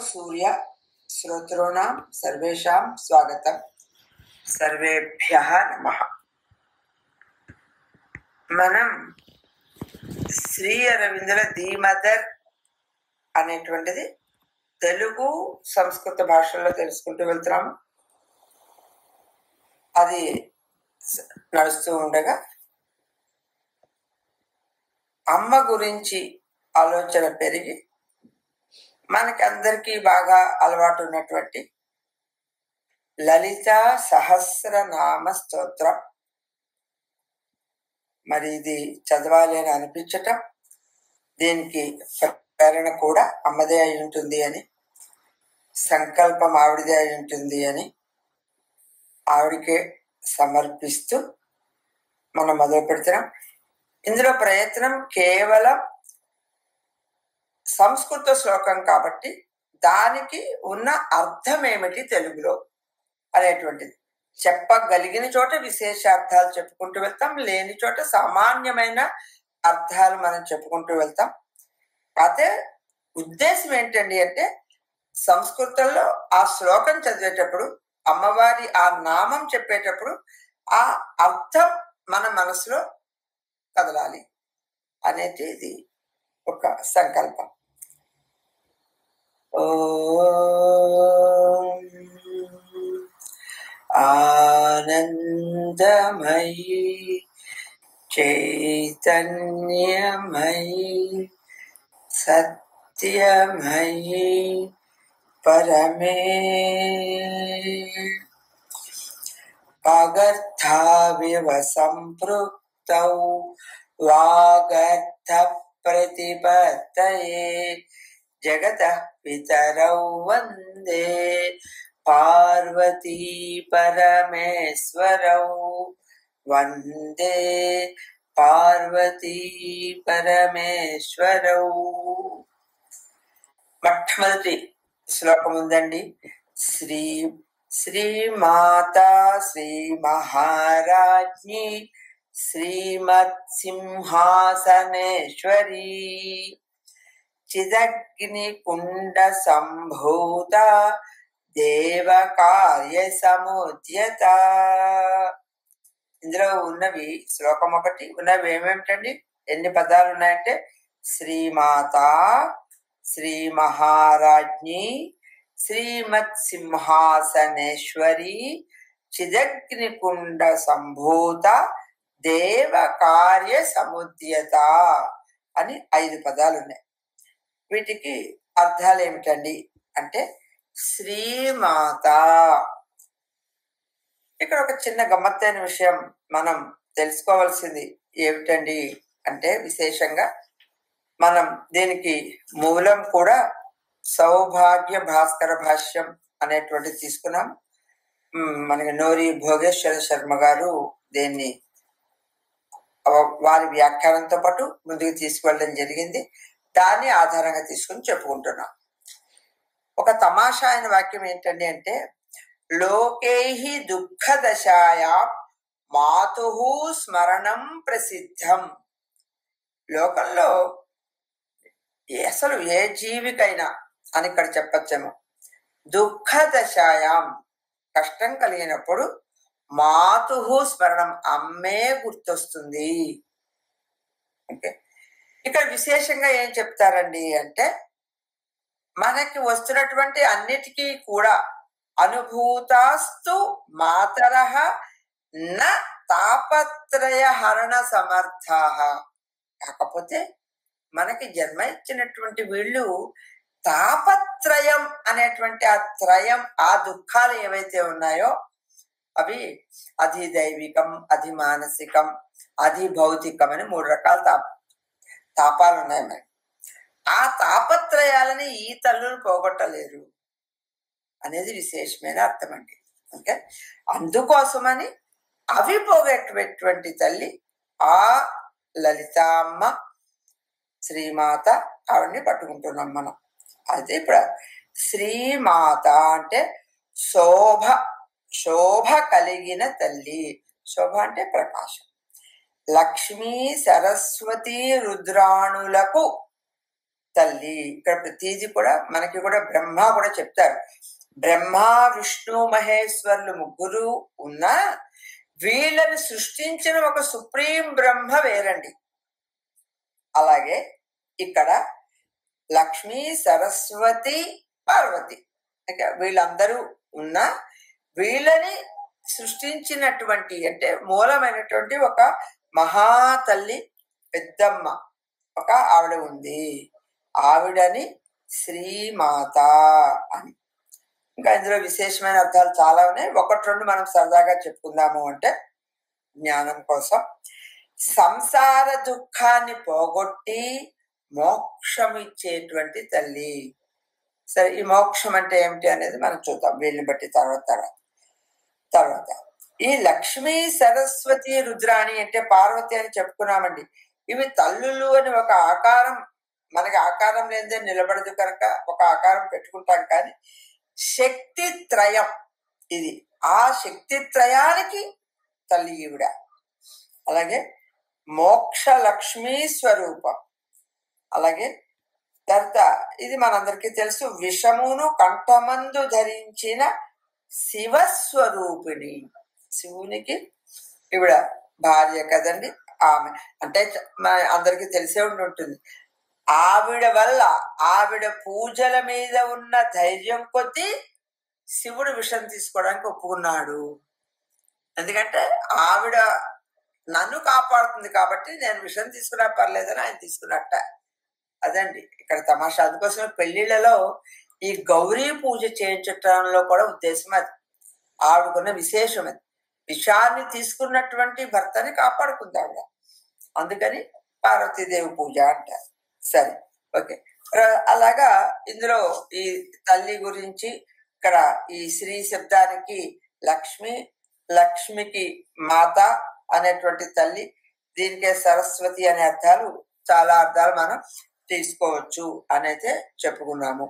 सूर्य श्रोतॄणां सर्वेषां स्वागतं सर्वेभ्यः नमः। మనం శ్రీ అరవిందుల ది మదర్ అనేటువంటిది తెలుగు సంస్కృత భాషల్లో తెలుసుకుంటూ వెళ్తున్నాము. అది నడుస్తూ ఉండగా అమ్మ గురించి ఆలోచన పెరిగి మనకి అందరికీ బాగా అలవాటు ఉన్నటువంటి లలిత సహస్రనామ స్తోత్రం, మరి ఇది చదవాలి అని అనిపించటం, దీనికి ప్రేరణ కూడా అమ్మదే అయి ఉంటుంది అని, సంకల్పం ఆవిడదే అయి ఉంటుంది అని ఆవిడికే సమర్పిస్తూ మనం మొదలు పెడుతున్నాం. ఇందులో ప్రయత్నం కేవలం సంస్కృత శ్లోకం కాబట్టి దానికి ఉన్న అర్థం ఏమిటి తెలుగులో అనేటువంటిది చెప్పగలిగిన చోట విశేషార్థాలు చెప్పుకుంటూ వెళ్తాం, లేని చోట సామాన్యమైన అర్థాలు మనం చెప్పుకుంటూ వెళ్తాం. అదే ఉద్దేశం ఏంటండి అంటే, సంస్కృతంలో ఆ శ్లోకం చదివేటప్పుడు, అమ్మవారి ఆ నామం చెప్పేటప్పుడు ఆ అర్థం మన మనసులో కదలాలి అనేది ఇది ఒక సంకల్పం. ఓం ఆనందమయీ చైతన్యమయీ సత్యమయీ పరమే వాగర్థావివ సంపృక్తౌ వాగర్థ ప్రతిపత్తయే జగతః పితరౌ వందే పార్వతీ పరమేశ్వరౌ వందే పార్వతీ పరమేశ్వరౌ. మొట్టమొదటి శ్లోకం ఉందండి. శ్రీ శ్రీమాతా శ్రీ మహారాజ్ఞి శ్రీమత్ సింహాసనేశ్వరీ చిదగ్ని కుండ సంభూత దేవ కార్య సముద్యత. ఇందులో ఉన్నవి శ్లోకం ఒకటి, ఉన్నవి ఏమేమిటండి, ఎన్ని పదాలు ఉన్నాయంటే శ్రీమాత, శ్రీ మహారాజ్ఞి, శ్రీమత్ సింహాసనేశ్వరి, చిదగ్ని కుండ సంభూత దేవ కార్య సముద్యత అని 5 పదాలు ఉన్నాయి. వీటికి అర్థాలు ఏమిటండి అంటే, శ్రీమాత, ఇక్కడ ఒక చిన్న గమ్మత్తైన విషయం మనం తెలుసుకోవాల్సింది ఏమిటండి అంటే, విశేషంగా మనం దీనికి మూలం కూడా సౌభాగ్య భాస్కర భాష్యం అనేటువంటిది తీసుకున్నాం. మనకి నోరి భోగేశ్వర శర్మ గారు దీన్ని వారి వ్యాఖ్యానంతో పాటు ముందుకు తీసుకువెళ్ళడం జరిగింది. దాన్ని ఆధారంగా తీసుకుని చెప్పుకుంటున్నాం. ఒక తమాషా అయిన వాక్యం ఏంటండి అంటే, లోకైహి దుఃఖదశాయా మాతుః స్మరణం ప్రసిద్ధం. లోకంలో అసలు ఏ జీవికైనా అని ఇక్కడ చెప్పచ్చేమో, దుఃఖదశాయాం కష్టం కలిగినప్పుడు మాతుః స్మరణం అమ్మే గుర్తొస్తుంది. ఓకే, ఇక్కడ విశేషంగా ఏం చెప్తారండి అంటే, మనకి వస్తున్నటువంటి అన్నిటికీ కూడా అనుభూతాస్తు మాతరః న తాపత్రయ హరణ సమర్థాః. కాకపోతే మనకి జన్మ ఇచ్చినటువంటి వీళ్ళు తాపత్రయం అనేటువంటి ఆ త్రయం, ఆ దుఃఖాలు ఏవైతే ఉన్నాయో అవి అధిదైవికం, అధి మానసికం, అధి భౌతికం అని 3 రకాల తాపాలు ఉన్నాయి. మరి ఆ తాపత్రయాలని ఈ తల్లులు పోగొట్టలేరు అనేది విశేషమైన అర్థం అండి. ఓకే, అందుకోసమని అవి పోగొట్టేటువంటి తల్లి ఆ లలితామ్మ శ్రీమాత, ఆవిడ్ని పట్టుకుంటున్నాం మనం. అయితే ఇప్పుడు శ్రీమాత అంటే శోభ కలిగిన తల్లి. శోభ అంటే ప్రకాశం. లక్ష్మీ సరస్వతి రుద్రాణులకు తల్లి. ఇక్కడ ప్రతిదీ కూడా మనకి కూడా బ్రహ్మ కూడా చెప్తారు. బ్రహ్మ విష్ణు మహేశ్వరులు ముగ్గురు ఉన్నా వీళ్ళని సృష్టించిన ఒక సుప్రీం బ్రహ్మ వేరండి. అలాగే ఇక్కడ లక్ష్మీ సరస్వతి పార్వతి వీళ్ళందరూ ఉన్న వీళ్ళని సృష్టించినటువంటి అంటే మూలమైనటువంటి ఒక మహాతల్లి పెద్దమ్మ ఒక ఆవిడ ఉంది. ఆవిడని శ్రీమాత అని. ఇంకా ఇందులో విశేషమైన అర్థాలు చాలా ఉన్నాయి. ఒకటి రెండు మనం సరదాగా చెప్పుకుందాము అంటే జ్ఞానం కోసం. సంసార దుఃఖాన్ని పోగొట్టి మోక్షం ఇచ్చేటువంటి తల్లి. సరే, ఈ మోక్షం అంటే ఏమిటి అనేది మనం చూద్దాం వీళ్ళని బట్టి తర్వాత ఈ లక్ష్మీ సరస్వతి రుద్రాణి అంటే పార్వతి అని చెప్పుకున్నామండి. ఇవి తల్లులు అని ఒక ఆకారం మనకి ఆకారం లేదే నిలబడదు కనుక ఒక ఆకారం పెట్టుకుంటాం. కానీ శక్తి త్రయం ఇది. ఆ శక్తి త్రయానికి తల్లి ఈవిడ. అలాగే మోక్ష లక్ష్మీ స్వరూపం. అలాగే తర్వాత ఇది మనందరికీ తెలుసు, విషమును కంఠమందు ధరించిన శివస్వరూపిణి. శివునికి ఈవిడ భార్య కదండి. ఆమె అంటే అందరికీ తెలిసే ఉంటుంది. ఆవిడ వల్ల ఆవిడ పూజల మీద ఉన్న ధైర్యం కొద్దీ శివుడు విషం తీసుకోవడానికి ఒప్పుకున్నాడు. ఎందుకంటే ఆవిడ నన్ను కాపాడుతుంది కాబట్టి నేను విషం తీసుకున్నా పర్లేదని ఆయన తీసుకున్నట్ట. అదండి ఇక్కడ తమాషా. అందుకోసమే పెళ్లిళ్లలో ఈ గౌరీ పూజ చేయించటంలో కూడా ఉద్దేశం అది. ఆవిడకున్న విశేషం అది. విషాన్ని తీసుకున్నటువంటి భర్తని కాపాడుకుంది ఆవిడ. అందుకని పార్వతీదేవి పూజ అంటారు. సరే, ఓకే. అలాగా ఇందులో ఈ తల్లి గురించి ఇక్కడ ఈ శ్రీ శబ్దానికి లక్ష్మికి మాత అనేటువంటి తల్లి, దీనికే సరస్వతి అనే అర్థాలు చాలా అర్థాలు మనం తీసుకోవచ్చు అనేది చెప్పుకున్నాము.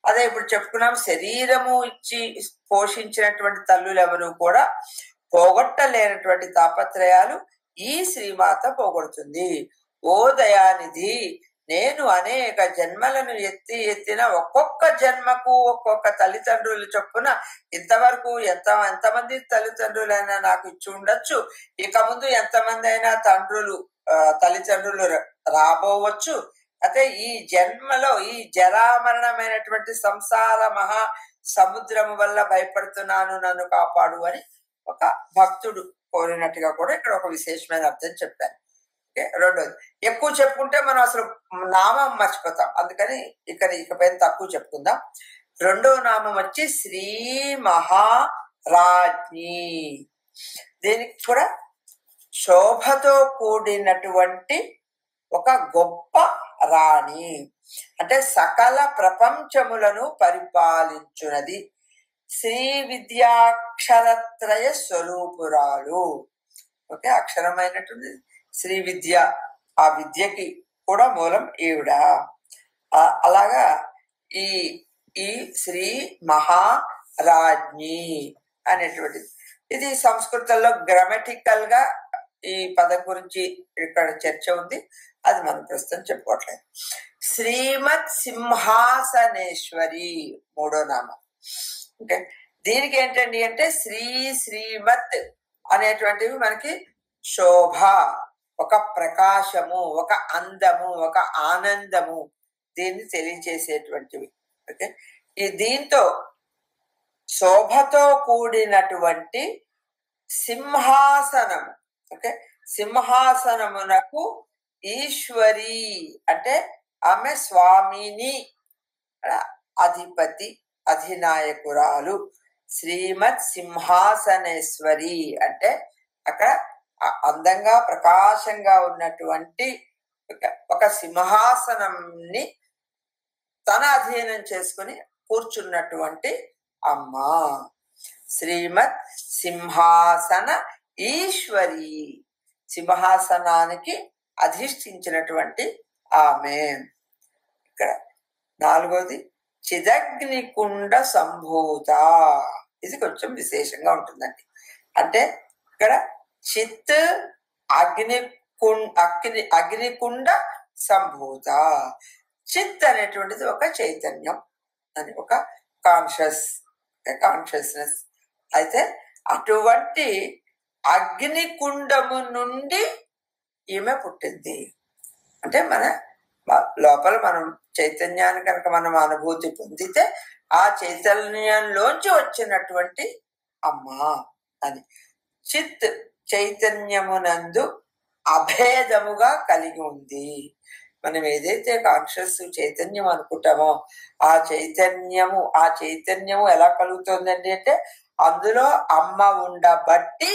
అదే ఇప్పుడు చెప్పుకున్నాం, శరీరము ఇచ్చి పోషించినటువంటి తల్లులు ఎవరు కూడా పోగొట్టలేనటువంటి తాపత్రయాలు ఈ శ్రీమాత పోగొడుతుంది. ఓ దయానిధి, నేను అనేక జన్మలను ఎత్తిన ఒక్కొక్క జన్మకు ఒక్కొక్క తల్లిదండ్రులు చొప్పున ఇంతవరకు ఎంతమంది తల్లిదండ్రులైనా నాకు ఇచ్చి ఉండొచ్చు. ఇక ముందు ఎంతమంది అయినా తల్లిదండ్రులు రాబోవచ్చు. అయితే ఈ జన్మలో ఈ జరామరణమైనటువంటి సంసార మహా సముద్రము వల్ల భయపడుతున్నాను, నన్ను కాపాడు అని ఒక భక్తుడు కోరినట్టుగా కూడా ఇక్కడ ఒక విశేషమైన అర్థం చెప్పాను. రెండోది, ఎక్కువ చెప్పుకుంటే మనం అసలు నామం మర్చిపోతాం. అందుకని ఇకపైన తక్కువ చెప్పుకుందాం. రెండో నామం వచ్చి శ్రీ మహారాజ్ఞి. దీనికి కూడా శోభతో కూడినటువంటి ఒక గొప్ప రాణి, అంటే సకల ప్రపంచములను పరిపాలించున్నది. శ్రీ విద్యాక్షరత్రయ స్వరూపురాలు. ఓకే, అక్షరమైనటువంటి శ్రీ విద్య, ఆ విద్యకి కూడా మూలం ఈవిడ. అలాగా ఈ శ్రీ మహారాజ్ఞి అనేటువంటిది, ఇది సంస్కృతంలో గ్రామటికల్ గా ఈ పదం గురించి ఇక్కడ చర్చ ఉంది. అది మనం ప్రస్తుతం చెప్పుకోవట్లేదు. శ్రీమత్ సింహాసనేశ్వరి మూడో నామం. ఓకే, దీనికి ఏంటండి అంటే శ్రీమత్ అనేటువంటివి మనకి శోభ, ఒక ప్రకాశము, ఒక అందము, ఒక ఆనందము, దీన్ని తెలియచేసేటువంటివి. ఓకే, ఈ దీంతో శోభతో కూడినటువంటి సింహాసనము. ఓకే, సింహాసనమునకు ఈశ్వరి అంటే ఆమె స్వామిని, అధిపతి, అధినాయకురాలు. శ్రీమత్ సింహాసనేశ్వరి అంటే అక్కడ అందంగా ప్రకాశంగా ఉన్నటువంటి ఒక సింహాసనంని తన అధీనం చేసుకుని కూర్చున్నటువంటి అమ్మ. శ్రీమత్ సింహాసన ఈశ్వరి, సింహాసనానికి అధిష్ఠించినటువంటి ఆమె. ఇక్కడ నాలుగోది చిదగ్నికుండ సంభూత. ఇది కొంచెం విశేషంగా ఉంటుందండి. అంటే ఇక్కడ చిత్ అగ్నికుండ సంభూత. చిత్ అనేటువంటిది ఒక చైతన్యం అని, ఒక కాన్షియస్నెస్. అయితే అటువంటి అగ్నికుండము నుండి ఈమె పుట్టింది. అంటే మన లోపల మనం చైతన్యాన్ని కనుక మనం అనుభూతి పొందితే ఆ చైతన్యంలోంచి వచ్చినటువంటి అమ్మ అని. చిత్ చైతన్యమునందు అభేదముగా కలిగి ఉంది. మనం ఏదైతే కాన్షియస్ చైతన్యం అనుకుంటామో ఆ చైతన్యము ఎలా కలుగుతుందండి అంటే అందులో అమ్మ ఉండబట్టి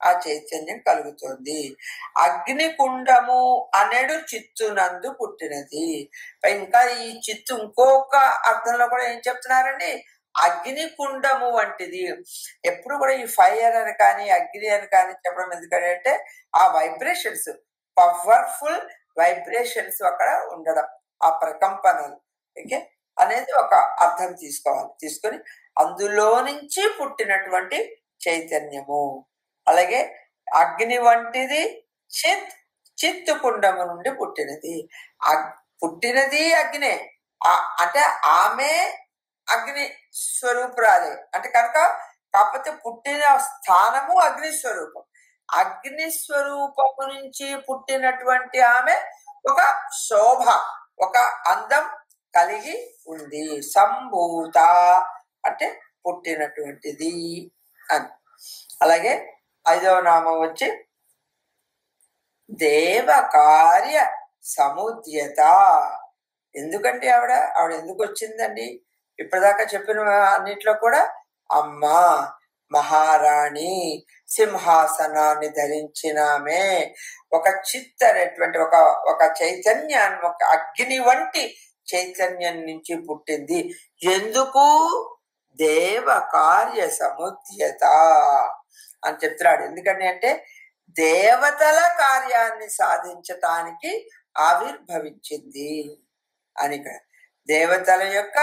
ఆ చైతన్యం కలుగుతుంది. అగ్నికుండము అనేడు చిత్తునందు పుట్టినది. ఇంకా ఈ చిత్తు ఇంకొక అర్థంలో కూడా ఏం చెప్తున్నారండి, అగ్నికుండము వంటిది. ఎప్పుడు కూడా ఈ ఫైర్ అని కానీ అగ్ని అని కానీ చెప్పడం ఎందుకంటే ఆ వైబ్రేషన్స్, పవర్ఫుల్ వైబ్రేషన్స్ అక్కడ ఉండడం, ఆ ప్రకంపనలు ఓకే అనేది ఒక అర్థం తీసుకోవాలి. తీసుకొని అందులో నుంచి పుట్టినటువంటి చైతన్యము. అలాగే అగ్ని వంటిది చిత్తుకుండము నుండి పుట్టినది. పుట్టినది అగ్నే, అంటే ఆమె అగ్ని స్వరూపురాలే. అంటే కనుక కాకపోతే పుట్టిన స్థానము అగ్ని స్వరూపం. అగ్ని స్వరూపము నుంచి పుట్టినటువంటి ఆమె ఒక శోభ, ఒక అందం కలిగి ఉంది. సంభూత అంటే పుట్టినటువంటిది అని. అలాగే 5వ నామం వచ్చి దేవకార్య సముద్యత. ఎందుకంటే ఆవిడ ఎందుకు వచ్చిందండి? ఇప్పటిదాకా చెప్పిన అన్నిట్లో కూడా అమ్మ, మహారాణి, సింహాసనాన్ని ధరించినామే, ఒక చిత్ అనేటువంటి ఒక చైతన్యాన్ని, ఒక అగ్ని వంటి చైతన్యం నుంచి పుట్టింది. ఎందుకు? దేవ కార్య సముద్యత అని చెప్తున్నాడు. ఎందుకంటే అంటే దేవతల కార్యాన్ని సాధించటానికి ఆవిర్భవించింది అని. దేవతల యొక్క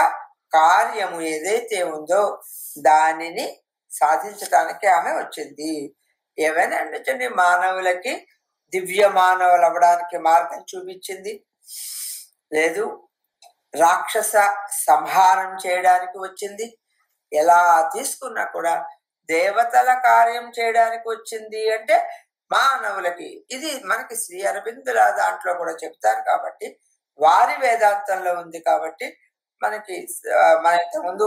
కార్యము ఏదైతే ఉందో దానిని సాధించటానికి ఆమె వచ్చింది. ఏమైనా అంటే మానవులకి దివ్య మానవులు అవ్వడానికి మార్గం చూపించింది. లేదు రాక్షస సంహారం చేయడానికి వచ్చింది. ఎలా తీసుకున్నా కూడా దేవతల కార్యం చేయడానికి వచ్చింది. అంటే మానవులకి ఇది మనకి శ్రీ అరవిందుల దాంట్లో కూడా చెప్తారు కాబట్టి, వారి వేదాంతంలో ఉంది కాబట్టి మనకి మన ముందు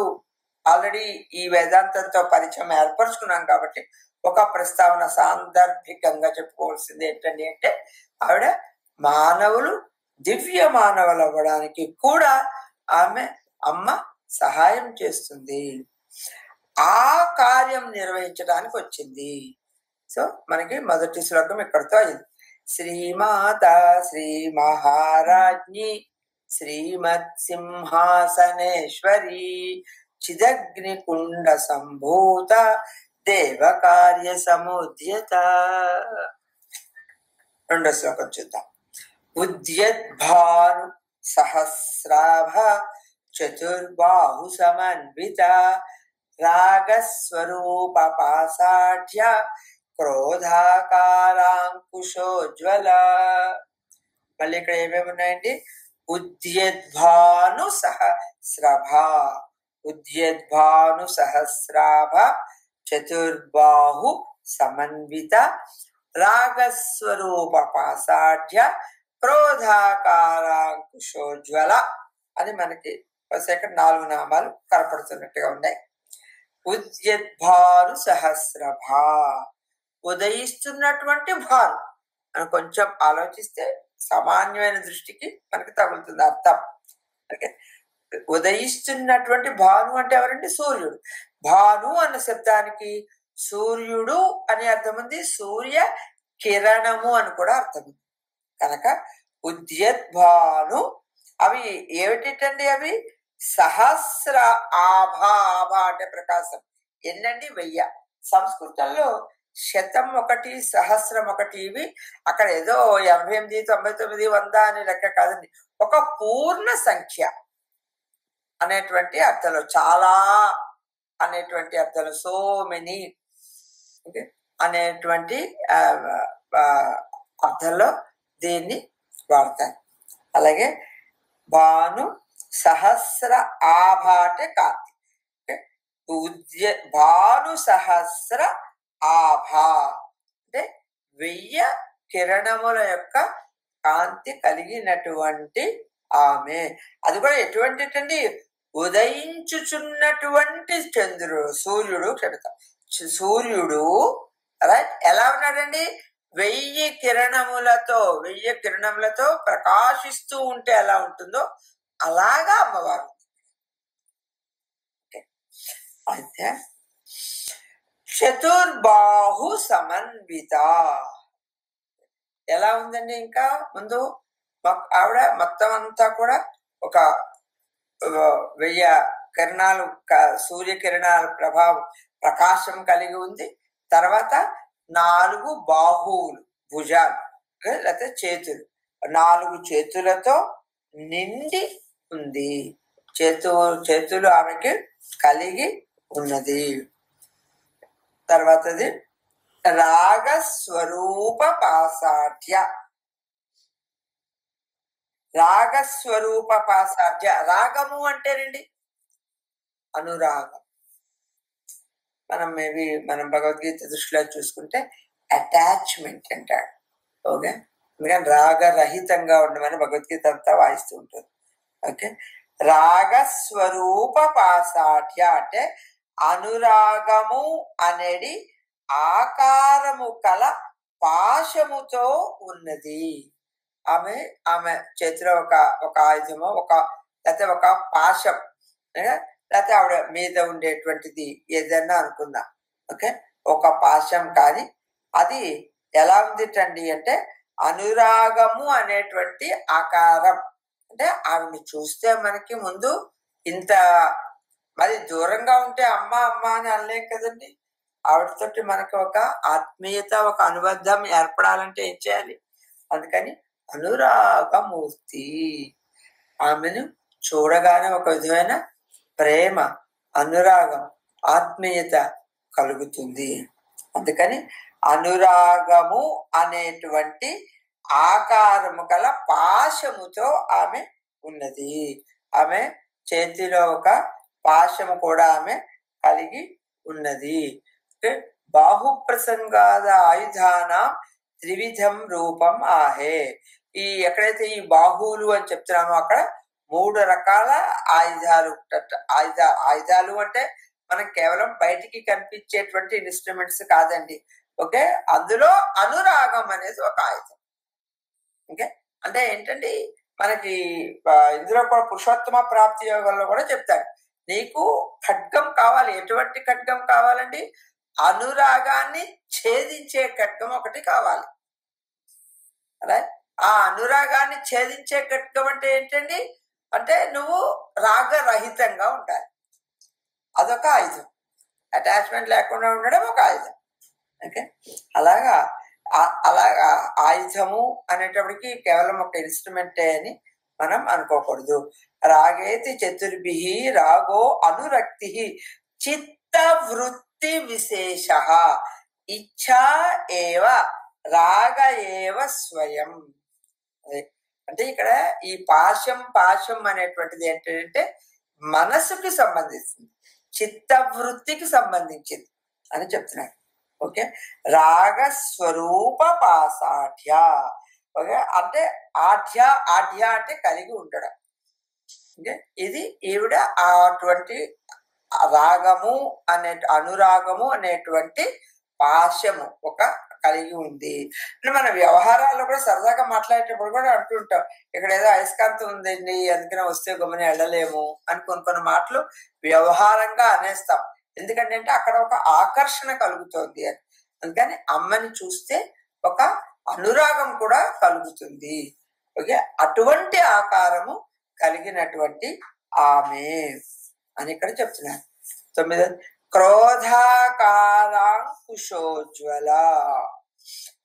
ఆల్రెడీ ఈ వేదాంతంతో పరిచయం ఏర్పరచుకున్నాం కాబట్టి ఒక ప్రస్తావన సాందర్భికంగా చెప్పుకోవాల్సింది ఏంటండి అంటే ఆవిడ మానవులు దివ్య మానవులు అవ్వడానికి కూడా ఆమె అమ్మ సహాయం చేస్తుంది. ఆ కార్యం నిర్వహించడానికి వచ్చింది. సో మనకి మొదటి శ్లోకం ఇక్కడితో అయింది. శ్రీమాత శ్రీ మహారాజ్ఞి శ్రీమత్ సింహాసనేశ్వరి చిదగ్ని కుండ సంభూత దేవ కార్య సముద్యత. రెండో శ్లోకం చూద్దాం. ఉద్యద్భాను సహస్రాభ చతుర్బాహు సమన్విత రాగస్వరూప పాసాఢ్య క్రోధాకారాంకుశోజ్వల. మళ్ళీ ఇక్కడ ఏమేమి ఉన్నాయండి? ఉద్యద్భాను సహస్రభ, ఉద్యద్భాను సహస్రాభ చతుర్బాహు సమన్విత రాగస్వరూప పాసాఢ్య క్రోధాకారాంకుశోజ్వల అని మనకి ఇక్కడ 4 నామాలు కనపడుతున్నట్టుగా ఉన్నాయి. ఉద్యద్భాను సహస్రభ, ఉదయిస్తున్నటువంటి భాను అని కొంచెం ఆలోచిస్తే సామాన్యమైన దృష్టికి మనకి తగులుతుంది అర్థం. ఓకే, ఉదయిస్తున్నటువంటి భాను అంటే ఎవరండి? సూర్యుడు. భాను అన్న శబ్దానికి సూర్యుడు అని అర్థం ఉంది, సూర్య కిరణము అని కూడా అర్థం ఉంది. కనుక ఉద్యద్భాను అవి ఏమిటండి? అవి సహస్ర ఆభ, ఆభ అంటే ప్రకాశం. ఎన్నండి? 1000. సంస్కృతంలో 100 సహస్రం 1 ఇవి అక్కడ ఏదో 88, 99, 100 అనే లెక్క కాదండి. ఒక పూర్ణ సంఖ్య అనేటువంటి అర్థంలో, చాలా అనేటువంటి అర్థంలో, సో మెనీ అనేటువంటి అర్థంలో దీన్ని వాడతారు. అలాగే భాను సహస్ర ఆభా అంటే కాంతి. భాను సహస్ర ఆభా అంటే 1000 కిరణముల యొక్క కాంతి కలిగినటువంటి ఆమె. అది కూడా ఎటువంటిటండి? ఉదయించుచున్నటువంటి చంద్రుడు, సూర్యుడు. సూర్యుడు రైట్ ఎలా ఉన్నాడండి? 1000 కిరణములతో ప్రకాశిస్తూ ఉంటే ఎలా ఉంటుందో అలాగా అమ్మవారు. అయితే చతుర్బాహు సమన్విత ఎలా ఉందండి? ఇంకా ముందు ఆవిడ మొత్తం అంతా కూడా ఒక 1000 కిరణాలు, సూర్యకిరణాల ప్రభావం, ప్రకాశం కలిగి ఉంది. తర్వాత 4 బాహువులు, భుజాలు లేకపోతే చేతులు, 4 చేతులతో నిండి ఉంది. చేతులు ఆమెకి కలిగి ఉన్నది. తర్వాతది రాగస్వరూప పాసాఢ్య. రాగస్వరూప పాసాఢ్య, రాగము అంటేనండి అనురాగం. మనం భగవద్గీత దృష్టిలో చూసుకుంటే అటాచ్మెంట్ అంటాడు. ఓకే, ఎందుకంటే రాగరహితంగా ఉండమని భగవద్గీత అంతా వాయిస్తూ ఉంటుంది. ఓకే, రాగస్వరూప పాసాఢ్య అంటే అనురాగము అనేది ఆకారము కల పాశముతో ఉన్నది. ఆమె చేతిలో ఒక ఆయుధము, లేకపోతే ఒక పాశం, లేకపోతే ఆవిడ మీద ఉండేటువంటిది ఏదన్నా అనుకుందాం. ఓకే, ఒక పాశం. కానీ అది ఎలా ఉందిటండి అంటే అనురాగము అనేటువంటి ఆకారం. అంటే ఆవిడని చూస్తే మనకి ముందు ఇంత మరి దూరంగా ఉంటే అమ్మ అమ్మ అని అనలేం కదండి. ఆవిడతోటి మనకు ఒక ఆత్మీయత, ఒక అనుబంధం ఏర్పడాలంటే ఏం చేయాలి? అందుకని అనురాగమూర్తి. ఆమెను చూడగానే ఒక విధమైన ప్రేమ, అనురాగం, ఆత్మీయత కలుగుతుంది. అందుకని అనురాగము అనేటువంటి ఆకారము గల పాశముతో ఆమె ఉన్నది. ఆమె చేతిలో ఒక పాశము కూడా ఆమె కలిగి ఉన్నది. బాహుప్రసంగాద ఆయుధాన త్రివిధం రూపం ఆహే. ఎక్కడైతే ఈ బాహువులు అని చెప్తున్నామో అక్కడ 3 రకాల ఆయుధాలు. ఆయుధాలు అంటే మనం కేవలం బయటికి కనిపించేటువంటి ఇన్స్ట్రుమెంట్స్ కాదండి. ఓకే, అందులో అనురాగం అనేది ఒక ఆయుధం. ఓకే, అంటే ఏంటండి, మనకి ఇందులో కూడా పురుషోత్తమ ప్రాప్తి యోగంలో కూడా చెప్తారు, నీకు ఖడ్గం కావాలి. ఎటువంటి ఖడ్గం కావాలండి? అనురాగాన్ని ఛేదించే ఖడ్గం ఒకటి కావాలి. అలా ఆ అనురాగాన్ని ఛేదించే ఖడ్గం అంటే ఏంటండి? అంటే నువ్వు రాగరహితంగా ఉండాలి. అదొక ఆయుధం. అటాచ్మెంట్ లేకుండా ఉండడం ఒక ఆయుధం. ఓకే, అలాగా ఆయుధము అనేటప్పటికి కేవలం ఒక ఇన్స్ట్రుమెంటే అని మనం అనుకోకూడదు. రాగేతి చతుర్భి రాగో అనురక్తి చిత్త వృత్తి విశేష ఇచ్ఛా ఏవ రాగ ఏవ స్వయం. అంటే ఇక్కడ ఈ పాశం అనేటువంటిది ఏంటంటే మనసుకి సంబంధించింది, చిత్తవృత్తికి సంబంధించింది అని చెప్తున్నాడు. ఓకే, రాగస్వరూప పాసాఢ్య. ఓకే, అంటే ఆఢ్య అంటే కలిగి ఉండడం. ఓకే, ఇది ఈవిడ అటువంటి రాగము అనురాగము అనేటువంటి పాశము ఒక కలిగి ఉంది. అంటే మన వ్యవహారాల్లో కూడా సరదాగా మాట్లాడేటప్పుడు కూడా అంటుంటాం, ఇక్కడ ఏదో అయస్కాంతం ఉందండి అందుకనే వస్తే గమని వెళ్ళలేము అని కొన్ని మాటలు వ్యవహారంగా అనేస్తాం. ఎందుకంటే అక్కడ ఒక ఆకర్షణ కలుగుతుంది అని. అందుకని అమ్మని చూస్తే ఒక అనురాగం కూడా కలుగుతుంది. ఓకే, అటువంటి ఆకారము కలిగినటువంటి ఆమె అని ఇక్కడ చెప్తున్నారు. 9 క్రోధాకారాంకుశోజ్వల.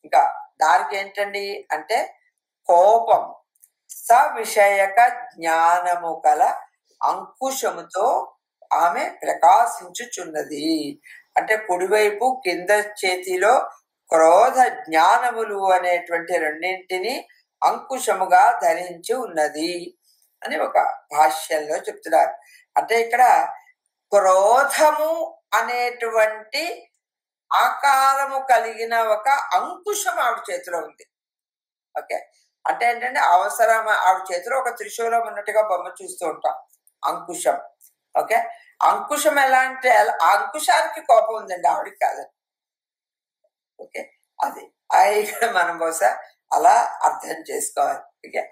ఇంకా దానికి ఏంటండి అంటే కోపం, సవిషయక జ్ఞానము కల అంకుశముతో ఆమె ప్రకాశించుచున్నది. అంటే కుడివైపు కింద చేతిలో క్రోధ జ్ఞానములు అనేటువంటి రెండింటిని అంకుశముగా ధరించి ఉన్నది అని ఒక భాష్యంలో చెప్తున్నారు. అంటే ఇక్కడ క్రోధము అనేటువంటి ఆకారము కలిగిన ఒక అంకుశం ఆవిడ చేతిలో ఉంది. ఓకే, అంటే ఏంటంటే అవసరం ఆవిడ చేతిలో ఒక త్రిశూలం ఉన్నట్టుగా బొమ్మ చూస్తూ ఉంటాం, అంకుశం. ఓకే, అంకుశం ఎలా అంటే ఆ అంకుశానికి కోపం ఉందండి, ఆవిడకి కాదండి. ఓకే, అది ఇక్కడ మనం బహుశా అలా అర్థం చేసుకోవాలి. ఓకే,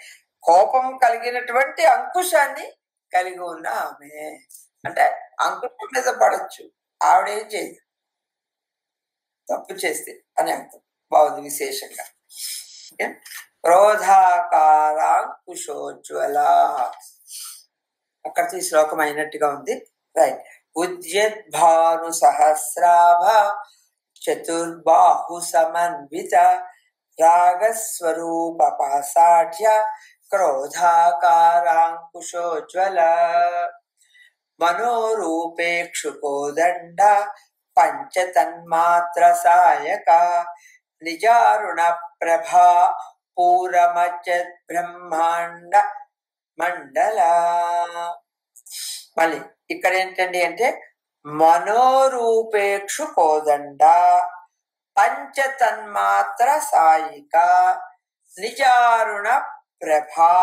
కోపం కలిగినటువంటి అంకుశాన్ని కలిగి ఉన్న ఆమె, అంటే అంకుశం మీద పడచ్చు, ఆవిడేం చేయదు తప్పు చేస్తే అని అర్థం. బాగుంది విశేషంగా. క్రోధాకారాంకుశోజ్వల, అక్కడితో ఈ శ్లోకం అయినట్టుగా ఉంది. రైట్. ఉద్యద్భాను సహస్రాభ చతుర్బాహు సమన్విత రాగస్వరూప పాసాఢ్య క్రోధాకారాంకుశోజ్వల మనోరూపేక్షుకోదండ పంచతన్మాత్ర సాయక నిజారుణ ప్రభా పూరమచ బ్రహ్మాండ మండల. మళ్ళీ ఇక్కడ ఏంటండి అంటే మనోరూపేక్షు కోదండ పంచతన్మాత్ర సాయిక నిజారుణ ప్రభా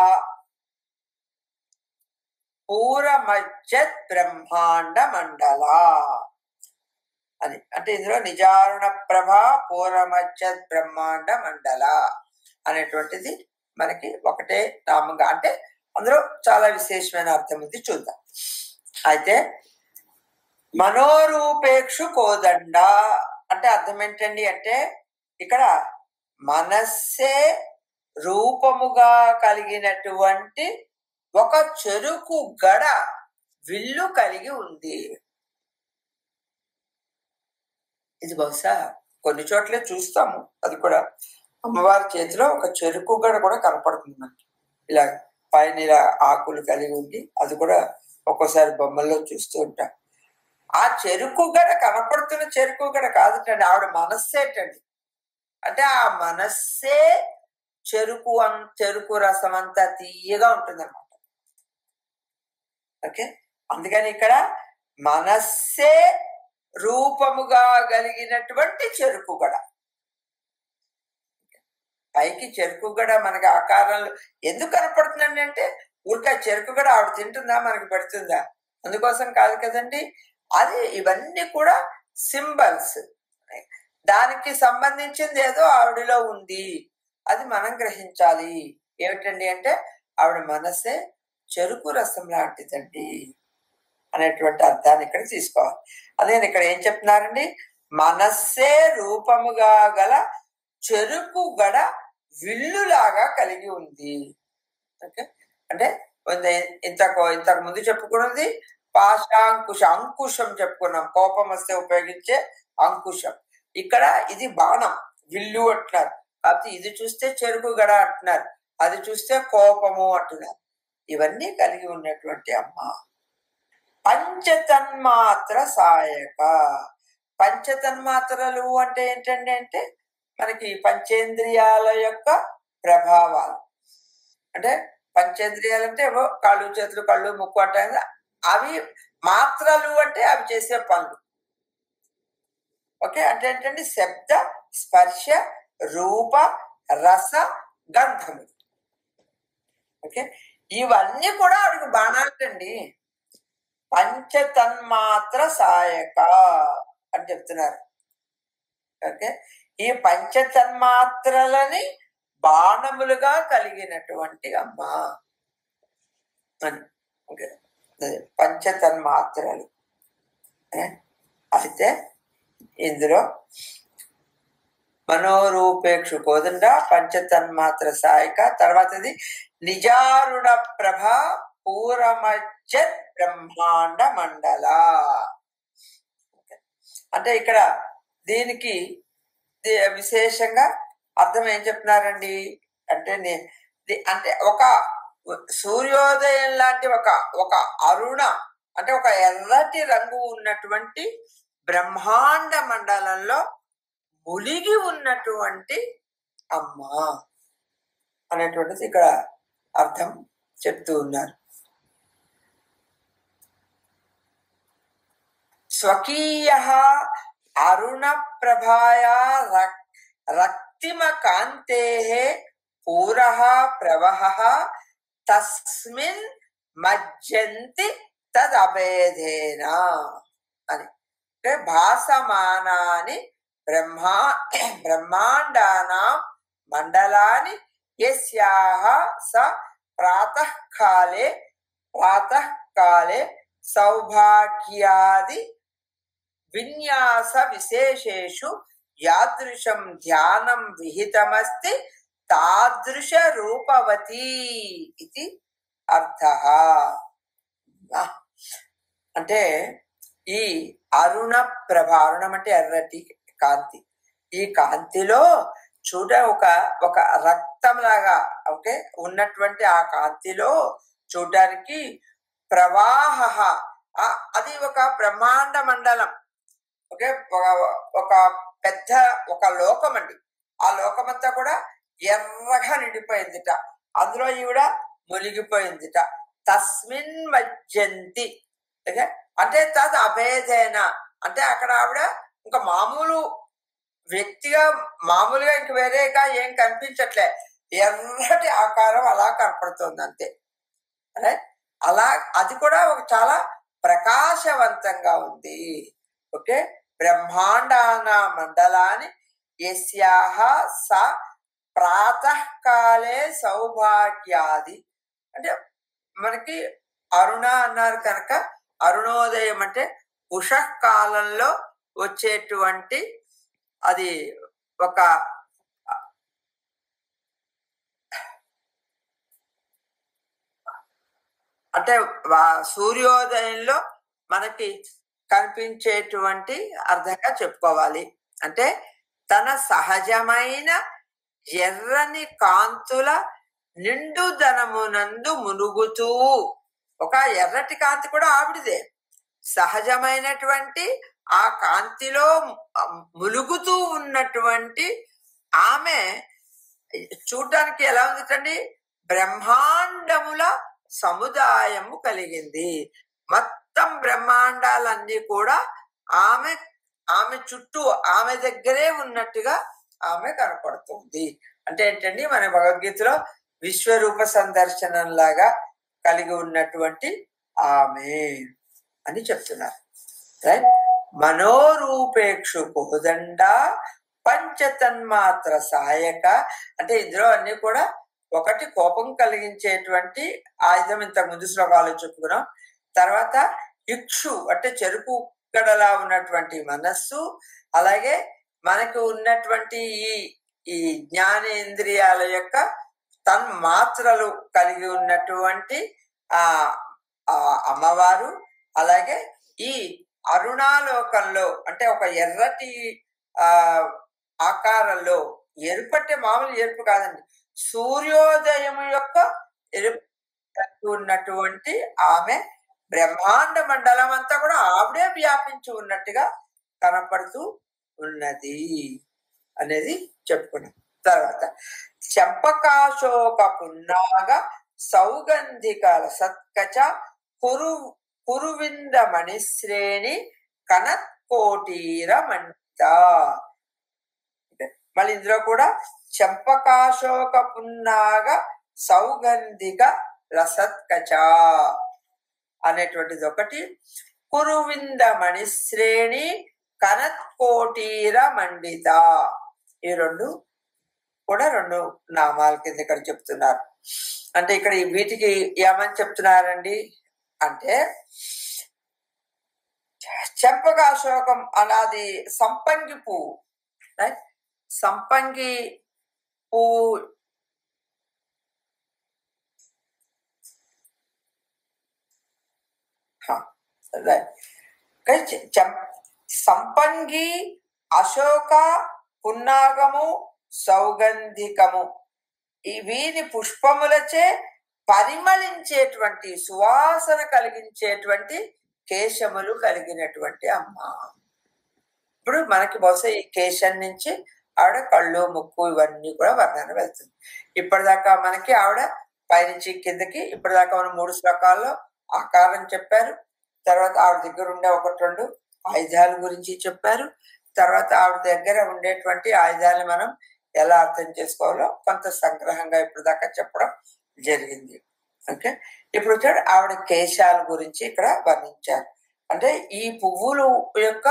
పూరమజ్జత్ బ్రహ్మాండ మండల అని. అంటే ఇందులో నిజారుణ ప్రభా పూరమజ్జత్ బ్రహ్మాండ మండల అనేటువంటిది మనకి ఒకటే నామంగా, అంటే అందులో చాలా విశేషమైన అర్థం ఉంది, చూద్దాం. అయితే మనోరూపేక్షు కోదండ అంటే అర్థం ఏంటండి అంటే ఇక్కడ మనస్సే రూపముగా కలిగినటువంటి ఒక చెరుకు గడ విల్లు కలిగి ఉంది. ఇది బహుశా కొన్ని చోట్ల చూస్తాము, అది కూడా అమ్మవారి చేతిలో ఒక చెరుకు గడ కూడా కనపడుతుంది మనకి, ఇలా పైన ఇలా ఆకులు కలిగి ఉంది. అది కూడా ఒక్కోసారి బొమ్మల్లో చూస్తూ ఉంటాం. ఆ చెరుకు గడ కనపడుతున్న చెరుకు గడ కాదుటండి, ఆవిడ మనస్సేటండి. అంటే ఆ మనస్సే చెరుకు రసం అంతా తీయగా ఉంటుంది అనమాట. ఓకే, అందుకని ఇక్కడ మనస్సే రూపముగా కలిగినటువంటి చెరుకు గడ. పైకి చెరుకు గడ మనకి ఆకారంలో ఎందుకు కనపడుతుందండి అంటే ఊరికే చెరుకు గడ ఆవిడ తింటుందా, మనకి పెడుతుందా, అందుకోసం కాదు కదండి. అది ఇవన్నీ కూడా సింబల్స్, దానికి సంబంధించింది ఏదో ఆవిడలో ఉంది, అది మనం గ్రహించాలి. ఏమిటండి అంటే ఆవిడ మనసే చెరుకు రసం లాంటిదండి అనేటువంటి అర్థాన్ని ఇక్కడ తీసుకోవాలి. అదే ఇక్కడ ఏం చెప్తున్నారండి, మనస్సే రూపముగా గల చెరుకు గడ విల్లులాగా కలిగి ఉంది. ఓకే, అంటే ఇంతకు ముందు చెప్పుకున్నది అంకుశం చెప్పుకున్నాం, కోపం వస్తే ఉపయోగించే అంకుశం. ఇక్కడ ఇది బాణం, విల్లు అంటున్నారు. కాబట్టి ఇది చూస్తే చెరుకు గడ అంటున్నారు, అది చూస్తే కోపము అంటున్నారు. ఇవన్నీ కలిగి ఉన్నటువంటి అమ్మ. పంచతన్మాత్ర సాయక, పంచతన్మాత్రలు అంటే ఏంటండి అంటే మనకి పంచేంద్రియాల యొక్క ప్రభావాలు. అంటే పంచేంద్రియాలు అంటే కాళ్ళు చేతులు కళ్ళు ముక్కు అంటాయి కదా, అవి మాత్రలు అంటే అవి చేసే పనులు. ఓకే, అంటే ఏంటంటే శబ్ద స్పర్శ రూప రస గంధము. ఓకే, ఇవన్నీ కూడా ఆవిడకి బాణాలండి. పంచతన్మాత్ర సాయక అని చెప్తున్నారు. ఓకే, ఈ పంచతన్మాత్రలని బాణములుగా కలిగినటువంటి అమ్మ అని. ఓకే, పంచతన్మాత్రలు. అయితే ఇందులో మనోరూపేక్షు కోదండ పంచతన్మాత్ర సాయక, తర్వాతది నిజారుణ ప్రభ పూరమజ్జత్ బ్రహ్మాండ మండల. అంటే ఇక్కడ దీనికి విశేషంగా అర్థం ఏం చెప్తున్నారండి అంటే అంటే ఒక సూర్యోదయం లాంటి ఒక అరుణ అంటే ఒక ఎర్రటి రంగు ఉన్నటువంటి బ్రహ్మాండ మండలంలో ములిగి ఉన్నటువంటి అమ్మ అనేటువంటిది ఇక్కడ అర్థం చెప్తూ ఉన్నారు. స్వకీయ అరుణ ప్రభాయా రక్తిమ కాంతే పూరః ప్రవహః తస్మిన్ మజ్జంతి తదభేదేన అని. అంటే భాసమానాని బ్రహ్మాండానాం మండలాని యస్యాః స ప్రాతఃకాలే సౌభాగ్యాది విన్యాస విశేషేషు యాదృశం ధ్యానం విహితమస్తి తాదృశ రూపవతి ఇది అర్థః. అంటే ఈ అరుణ ప్రభ, అరుణం అంటే ఎర్రటి కాంతి, ఈ కాంతిలో చూడ ఒక రక్తం లాగా ఓకే ఉన్నటువంటి ఆ కాంతిలో చూడడానికి ప్రవాహ, అది ఒక బ్రహ్మాండ మండలం ఓకే, ఒక పెద్ద ఒక లోకం అండి. ఆ లోకమంతా కూడా ఎర్రగా నిండిపోయిందిట, అందులో ఈవిడ మునిగిపోయిందిట. తస్మిన్ మజ్జంతి అంటే తద్ అభేదేన అంటే అక్కడ ఆవిడ ఇంకా మామూలు వ్యక్తిగా మామూలుగా ఇంక వేరేగా ఏం కనిపించట్లే, ఎర్రటి ఆకారం అలా కనపడుతుంది అంతే. అలా అది కూడా ఒక చాలా ప్రకాశవంతంగా ఉంది. ఓకే, బ్రహ్మాండాన మండలాన్ని యస్యాః స ప్రాతఃకాలే సౌభాగ్యాది అంటే మనకి అరుణ అన్నారు కనుక అరుణోదయం అంటే ఉషకాలంలో వచ్చేటువంటి అది ఒక అంటే సూర్యోదయంలో మనకి కనిపించేటువంటి అర్థంగా చెప్పుకోవాలి. అంటే తన సహజమైన ఎర్రని కాంతుల నిండుదనమునందు మునుగుతూ, ఒక ఎర్రటి కాంతి కూడా ఆవిడదే, సహజమైనటువంటి ఆ కాంతిలో ములుగుతూ ఉన్నటువంటి ఆమె చూడటానికి ఎలా ఉందండి, బ్రహ్మాండముల సముదాయము కలిగింది. మొత్తం బ్రహ్మాండాలన్నీ కూడా ఆమె చుట్టూ ఆమె దగ్గరే ఉన్నట్టుగా ఆమె కనపడుతుంది. అంటే ఏంటండి, మన భగవద్గీతలో విశ్వరూప సందర్శనం లాగా కలిగి ఉన్నటువంటి ఆమె అని చెప్తున్నారు. రైట్, మనోరూపేక్షు కోదండ పంచతన్మాత్ర సాయక అంటే ఇందులో అన్ని కూడా ఒకటి కోపం కలిగించేటువంటి ఆయుధం, ఇంతకు ముందు శ్లోకాలు చెప్పుకున్నాం. తర్వాత ఇక్షు అంటే చెరుకు గడలా ఉన్నటువంటి మనస్సు, అలాగే మనకు ఉన్నటువంటి ఈ జ్ఞానేంద్రియాల యొక్క తన్మాత్రలు కలిగి ఉన్నటువంటి ఆ అమ్మవారు, అలాగే ఈ అరుణాలోకంలో అంటే ఒక ఎర్రటి ఆకారంలో, ఎరుపు అంటే మామూలు ఎరుపు కాదండి, సూర్యోదయం యొక్క ఎరుపు ఉన్నటువంటి ఆమె బ్రహ్మాండ మండలం అంతా కూడా ఆవిడే వ్యాపించి ఉన్నట్టుగా కనపడుతూ ఉన్నది అనేది చెప్పుకున్నాం. తర్వాత చంపకాశోక పున్నాగ సౌగంధిక సత్కచ కురువింద మణిశ్రేణి కనత్కోటీర మంట. మళ్ళీ ఇందులో కూడా చంపకాశోక పున్నాగ సౌగంధిక రసత్కచ అనేటువంటిది ఒకటి, కురువింద మణిశ్రేణి కనత్కోటీర మండిత, ఈ రెండు కూడా రెండు నామాల కింద ఇక్కడ చెప్తున్నారు. అంటే ఇక్కడ వీటికి ఏమని చెప్తున్నారండి అంటే, చంపకాశోకం అనాది సంపంగి పువ్వు, సంపంగి పువ్వు సంపంగి, అశోక, పున్నాగము, సౌగంధికము, వీని పుష్పములచే పరిమళించేటువంటి సువాసన కలిగించేటువంటి కేశములు కలిగినటువంటి అమ్మ. ఇప్పుడు మనకి బహుశా ఈ కేశం నుంచి ఆవిడ కళ్ళు, ముక్కు ఇవన్నీ కూడా వర్ణన వెళ్తుంది. ఇప్పటిదాకా మనకి ఆవిడ పైనుంచి కిందకి ఇప్పటిదాకా మనం 3 శ్లోకాల్లో ఆకారం చెప్పారు, తర్వాత ఆవిడ దగ్గర ఉండే ఒకటి రెండు ఆయుధాల గురించి చెప్పారు. తర్వాత ఆవిడ దగ్గర ఉండేటువంటి ఆయుధాలను మనం ఎలా అర్థం చేసుకోవాలో కొంత సంగ్రహంగా ఇప్పుడు దాకా చెప్పడం జరిగింది. ఓకే, ఇప్పుడు వచ్చాడు ఆవిడ కేశాల గురించి ఇక్కడ వర్ణించారు. అంటే ఈ పువ్వులు యొక్క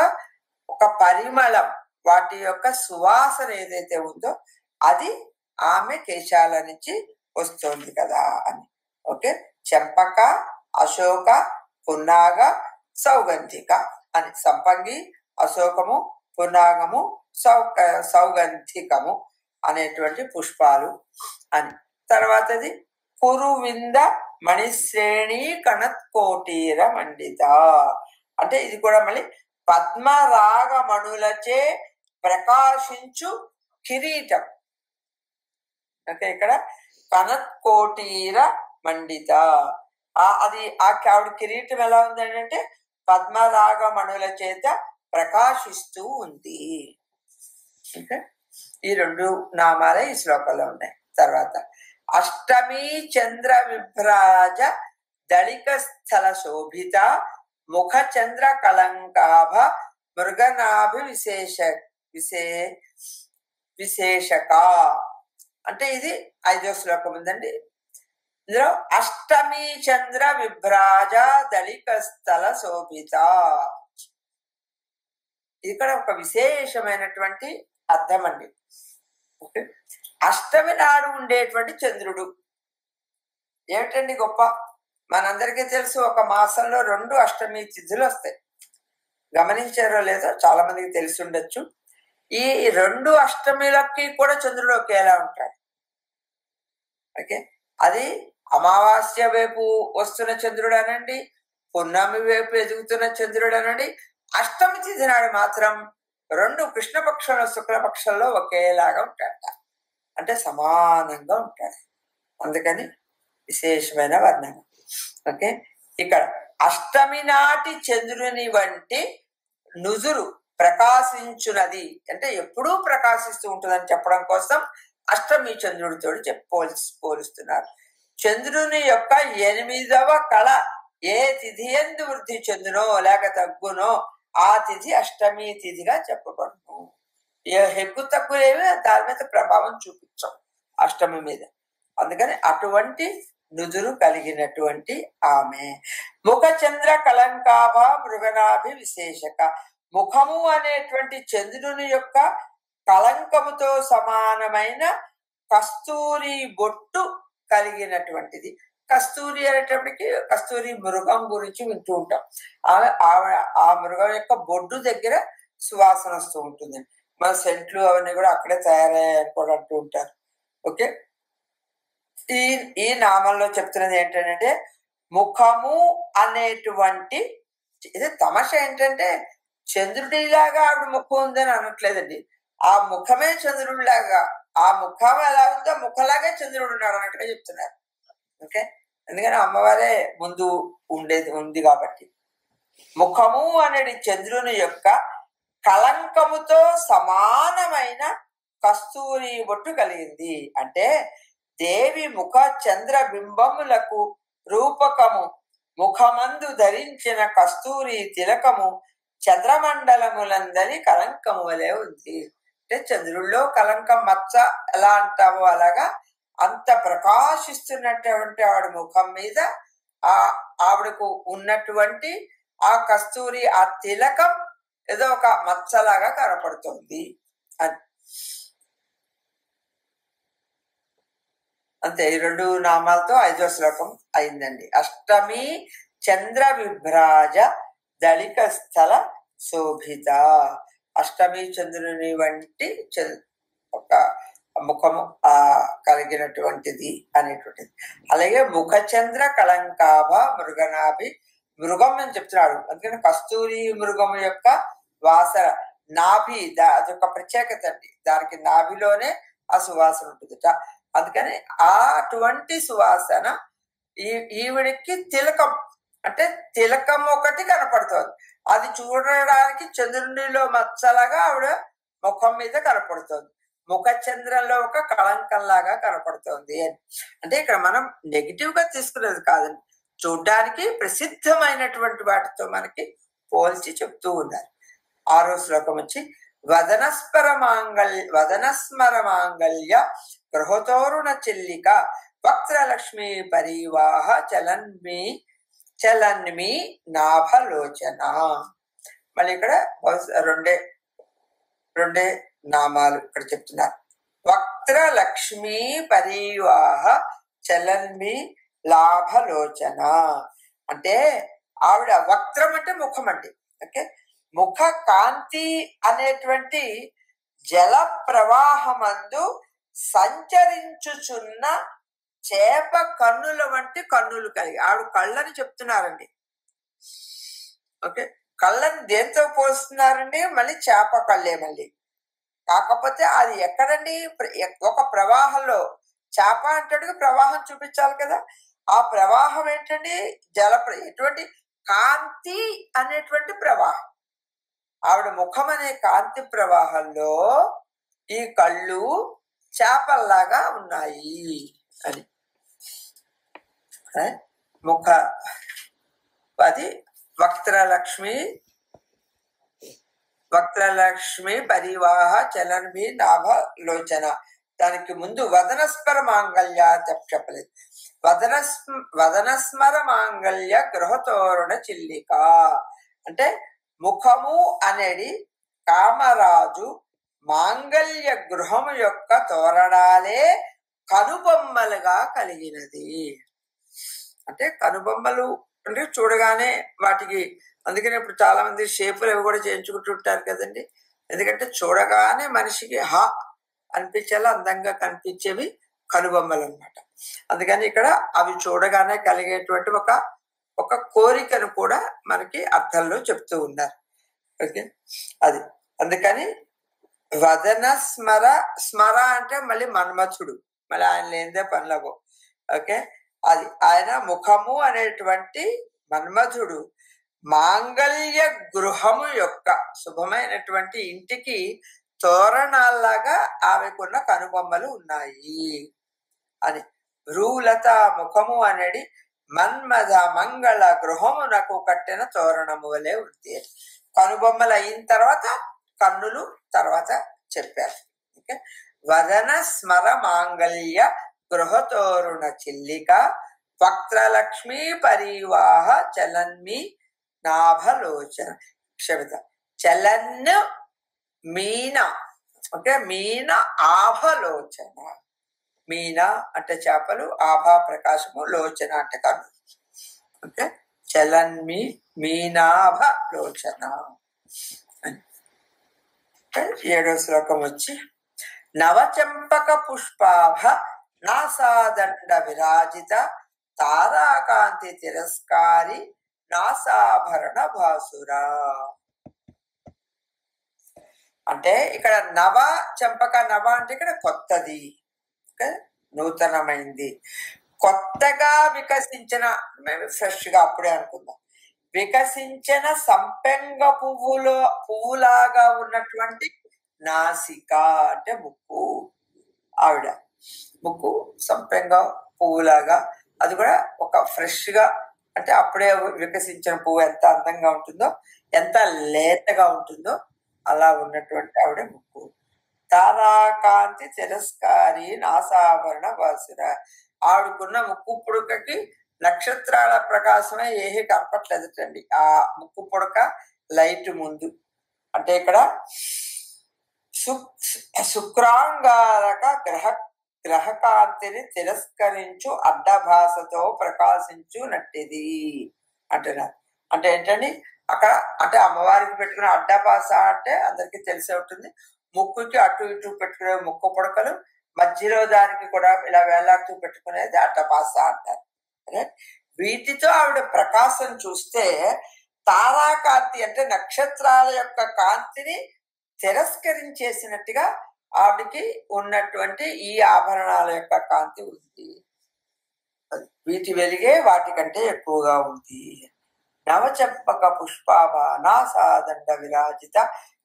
ఒక పరిమళం, వాటి యొక్క సువాసన ఏదైతే ఉందో అది ఆమె కేశాల నుంచి వస్తుంది కదా అని. ఓకే, చెంపక, అశోక, పున్నాగ, సౌగంధిక అని సంపంగి, అశోకము, పున్నాగము, సౌగంధికము అనేటువంటి పుష్పాలు అని. తర్వాతది కురువింద మణిశ్రేణి కణత్కోటీర మండిత అంటే ఇది కూడా మళ్ళీ పద్మరాగమణులచే ప్రకాశించు కిరీటం. ఓకే, ఇక్కడ కనత్కోటీర మండిత అది ఆవిడ కిరీటం ఎలా ఉందంటే పద్మరాగమణుల చేత ప్రకాశిస్తూ ఉంది. ఓకే, ఈ రెండు నామాలే ఈ శ్లోకంలో ఉన్నాయి. తర్వాత అష్టమి చంద్ర విభ్రాజ దళిక స్థల శోభిత ముఖ చంద్ర కలంకాభ మృగనాభి విశేషక అంటే ఇది 5వ శ్లోకం ఉందండి. ఇందులో అష్టమి చంద్ర విభ్రాజ దళిక స్థల శోభిత ఇక్కడ ఒక విశేషమైనటువంటి అర్థం అండి. ఓకే, అష్టమి నాడు ఉండేటువంటి చంద్రుడు ఏమిటండి గొప్ప? మనందరికీ తెలుసు ఒక మాసంలో 2 అష్టమి తిథులు వస్తాయి. గమనించారో లేదో చాలా మందికి తెలిసి ఉండొచ్చు. ఈ 2 అష్టమిలకి కూడా చంద్రుడు ఒకేలా ఉంటాడు. ఓకే, అది అమావాస్య వైపు వస్తున్న చంద్రుడు అనండి, పున్నమి వైపు ఎదుగుతున్న చంద్రుడు అనండి, అష్టమి తిథి నాడు మాత్రం 2 కృష్ణపక్షంలో శుక్లపక్షంలో ఒకేలాగా ఉంటాడట. అంటే సమానంగా ఉంటాడు. అందుకని విశేషమైన వర్ణన. ఓకే, ఇక్కడ అష్టమి నాటి చంద్రుని వంటి నుజురు ప్రకాశించున్నది అంటే ఎప్పుడూ ప్రకాశిస్తూ ఉంటుందని చెప్పడం కోసం అష్టమి చంద్రుడితో పోలుస్తున్నారు. చంద్రుని యొక్క 8వ కళ ఏ తిథి ఎందు వృద్ధి చెందునో లేక తగ్గునో ఆ తిథి అష్టమి తిథిగా చెప్పబడును. హెగ్గు తగ్గులేవి దాని మీద ప్రభావం చూపించాం అష్టమి మీద. అందుకని అటువంటి నుదురు కలిగినటువంటి ఆమె. ముఖ చంద్ర కలంకాభ మృగనాభి విశేషక ముఖము అనేటువంటి చంద్రుని యొక్క కలంకముతో సమానమైన కస్తూరి బొట్టు కలిగినటువంటిది. కస్తూరి అనేటప్పటికి కస్తూరి మృగం గురించి వింటూ ఉంటాం. ఆ మృగం యొక్క బొడ్డు దగ్గర సువాసన వస్తూ ఉంటుంది. మన సెంట్లు అవన్నీ కూడా అక్కడే తయారయ్యాయని కూడా అంటూ ఉంటారు. ఓకే, ఈ నామంలో చెప్తున్నది ఏంటంటే ముఖము అనేటువంటి ఇది తమాష ఏంటంటే చంద్రుడిలాగా ఆవిడ ముఖం ఉందని అనట్లేదండి. ఆ ముఖమే చంద్రుడిలాగా, ఆ ముఖం ఎలా ఉందో ముఖలాగే చంద్రుడు ఉన్నాడు అన్నట్టుగా చెప్తున్నారు. ఓకే, ఎందుకని అమ్మవారే ముందు ఉంది కాబట్టి. ముఖము అనేది చంద్రుని యొక్క కలంకముతో సమానమైన కస్తూరి బొట్టు కలిగింది. అంటే దేవి ముఖ చంద్ర బింబములకు రూపకము ముఖమందు ధరించిన కస్తూరి తిలకము చంద్రమండలములందరి కలంకము వలె ఉంది. అంటే చంద్రుల్లో కలంకం మచ్చ ఎలా అంటామో అలాగా అంత ప్రకాశిస్తున్నటువంటి ఆవిడ ముఖం మీద ఆవిడకు ఉన్నటువంటి ఆ కస్తూరి ఆ తిలకం ఏదో ఒక మచ్చలాగా కనపడుతుంది అని. అంతే, ఈ 2 నామాలతో 5వ శ్లోకం అయిందండి. అష్టమి చంద్ర విభ్రాజ దళిక స్థల శోభిత అష్టమి చంద్రుని వంటి ఒక ముఖము కలిగినటువంటిది అనేటువంటిది. అలాగే ముఖ చంద్ర కలంకాభ మృగనాభి మృగం అని చెప్తున్నాడు. అందుకని కస్తూరి మృగము యొక్క వాసన నాభి అదొక ప్రత్యేకత అండి. దానికి నాభిలోనే ఆ సువాసన ఉంటుందిట. అందుకని అటువంటి సువాసన ఈవిడికి తిలకం అంటే తిలకం ఒకటి కనపడుతోంది. అది చూడడానికి చంద్రునిలో మచ్చలాగా ఆవిడ ముఖం మీద కనపడుతోంది. ముఖ చంద్రంలో ఒక కళంకంలాగా కనపడుతోంది అని. అంటే ఇక్కడ మనం నెగిటివ్ గా తీసుకునేది కాదండి. చూడ్డానికి ప్రసిద్ధమైనటువంటి వాటితో మనకి పోల్చి చెప్తూ ఉన్నారు. 6వ శ్లోకం వచ్చి వదనస్మర మాంగళ్య గృహతోరుణ చిల్లిక వక్త్రలక్ష్మీ పరివాహ చలన్మి నాభలోచన. మళ్ళీ ఇక్కడ రెండే నామాలు ఇక్కడ చెప్తున్నారు. వక్త్రలక్ష్మీ పరివాహ చలన్మి లాభలోచన అంటే ఆవిడ వక్త్రం అంటే ముఖం అండి. ఓకే, ముఖ కాంతి అనేటువంటి జల ప్రవాహమందు సంచరించుచున్న చేప కన్నుల వంటి కన్నులు కలిగి ఆవిడ కళ్ళని చెప్తున్నారండి. ఓకే, కళ్ళని దేంతో పోస్తున్నారండి? మళ్ళీ చేప కళ్ళే. మళ్ళీ కాకపోతే అది ఎక్కడండి? ఒక ప్రవాహంలో చేప అంటాడు ప్రవాహం చూపించాలి కదా. ఆ ప్రవాహం ఏంటండి? ఎటువంటి కాంతి అనేటువంటి ప్రవాహం. ఆవిడ ముఖం అనే కాంతి ప్రవాహంలో ఈ కళ్ళు చేపల్లాగా ఉన్నాయి అని. ముఖ అది వక్త్రలక్ష్మి పరివాహ చలన్మి నాభలోచన. దానికి ముందు వదనస్మర మాంగళ్య చెప్పలేదు. వదనస్మర మాంగళ్య గృహతోరణ చిల్లిక అంటే ముఖము అనేది కామరాజు మాంగళ్య గృహము యొక్క తోరణాలే కనుబొమ్మలుగా కలిగినది. అంటే కనుబొమ్మలు అంటే చూడగానే వాటికి, అందుకని ఇప్పుడు చాలా మంది షేపులు అవి కూడా చేయించుకుంటుంటారు కదండి. ఎందుకంటే చూడగానే మనిషికి హా అనిపించేలా అందంగా కనిపించేవి కనుబొమ్మలు అన్నమాట. అందుకని ఇక్కడ అవి చూడగానే కలిగేటువంటి ఒక కోరికను కూడా మనకి అర్థంలో చెప్తూ ఉన్నారు. ఓకే, అది అందుకని వదన స్మర అంటే మళ్ళీ మన్మథుడు, మళ్ళీ ఆయన లేనిదే పనులవు. ఓకే, అది ఆయన ముఖము అనేటువంటి మన్మథుడు మాంగళ్య గృహము యొక్క శుభమైనటువంటి ఇంటికి తోరణాల్లాగా ఆమెకున్న కనుబొమ్మలు ఉన్నాయి అని. భ్రూలత ముఖము అనేది మన్మథ మంగళ గృహమునకు కట్టిన తోరణము వలె ఉంది. కనుబొమ్మలు అయిన తర్వాత కన్నులు తర్వాత చెప్పారు. ఓకే, వదన స్మర మాంగళ్య గృహతోరుణ చిల్లిక వక్త్రలక్ష్మీ పరివాహ చలన్మి నాభలోచన. క్షమిత చలన్ మీన. ఓకే, మీన ఆభలోచన. మీన అంటే చేపలు, ఆభా ప్రకాశము, లోచన అంటే కన్ను. ఓకే, చలన్మి మీనాభలోచన. 7వ శ్లోకం వచ్చి నవచంపక పుష్పాభ నాసాదండ విరాజిత తారాకాంతి తిరస్కారి నాసాభరణ భాసురా. అంటే ఇక్కడ నవ చంపక, నవ అంటే ఇక్కడ కొత్తది, నూతనమైంది, కొత్తగా వికసించిన, మేము ఫ్రెష్ గా అప్పుడే అనుకుందాం, వికసించిన సంపెంగ పువ్వులాగా ఉన్నటువంటి నాసిక అంటే ముక్కు. ఆవిడ ముక్కు సంపెంగ పువ్వులాగా, అది కూడా ఒక ఫ్రెష్ గా, అంటే అప్పుడే వికసించిన పువ్వు ఎంత అందంగా ఉంటుందో, ఎంత లేతగా ఉంటుందో అలా ఉన్నటువంటి ఆవిడ ముక్కు. తారాకాంతి తిరస్కారి నాసాభరణ భాసుర. ఆవిడకున్న ముక్కు పుడకకి నక్షత్రాల ప్రకాశమే ఏహి కనపట్లేదటండి. ఆ ముక్కు పుడక లైట్ ముందు అంటే ఇక్కడ శుక్రాంగారక గ్రహకాంతిని తిరస్కరించు అడ్డభాసతో ప్రకాశించు నట్టిది అంటున్నారు. అంటే ఏంటండి అక్కడ, అంటే అమ్మవారికి పెట్టుకునే అడ్డభాస అంటే అందరికీ తెలిసే ఉంటుంది. ముక్కుకి అటు ఇటు పెట్టుకునే ముక్కు పుడకలు, మధ్యలో దానికి కూడా ఇలా వేలాడుతూ పెట్టుకునేది అడ్డభాస అంటారు. వీటితో ఆవిడ ప్రకాశం చూస్తే తారాకాంతి అంటే నక్షత్రాల యొక్క కాంతిని తిరస్కరించేసినట్టుగా ఆవిడికి ఉన్నటువంటి ఈ ఆభరణాల యొక్క కాంతి ఉంది. వీటి వెలిగే వాటికంటే ఎక్కువగా ఉంది. నవచంపక పుష్పాభ నాసాదండ విరాజిత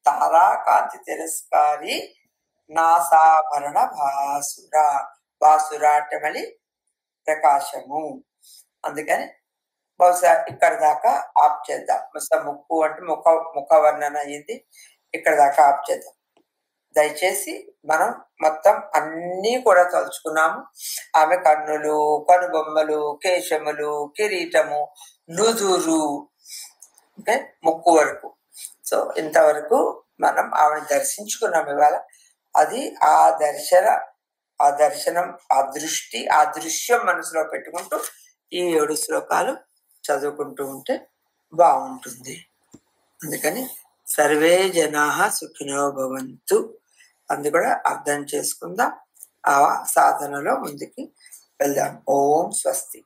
తారాకాంతి తిరస్కారి నాసాభరణ భాసుర. భాసుర అంటే మళ్ళీ ప్రకాశము. అందుకని బహుశా ఇక్కడ దాకా ఆఫ్ చేద్దాం. ముక్కు అంటే ముఖ వర్ణన అయ్యింది, ఇక్కడ దాకా ఆఫ్ చేద్దాం. దయచేసి మనం మొత్తం అన్నీ కూడా తలుచుకున్నాము. ఆమె కన్నులు, కనుబొమ్మలు, కేశములు, కిరీటము, నుదురు, అంటే ముక్కు వరకు. సో ఇంతవరకు మనం ఆవిడ దర్శించుకున్నాం ఇవాళ. అది ఆ దర్శనం, ఆ దృష్టి, ఆ దృశ్యం మనసులో పెట్టుకుంటూ ఈ 7 శ్లోకాలు చదువుకుంటూ ఉంటే బాగుంటుంది. అందుకని సర్వే జనా సుఖినో భవంతు అందు కూడా అర్థం చేసుకుందాం. ఆ సాధనలో ముందుకి వెళ్దాం. ఓం స్వస్తి.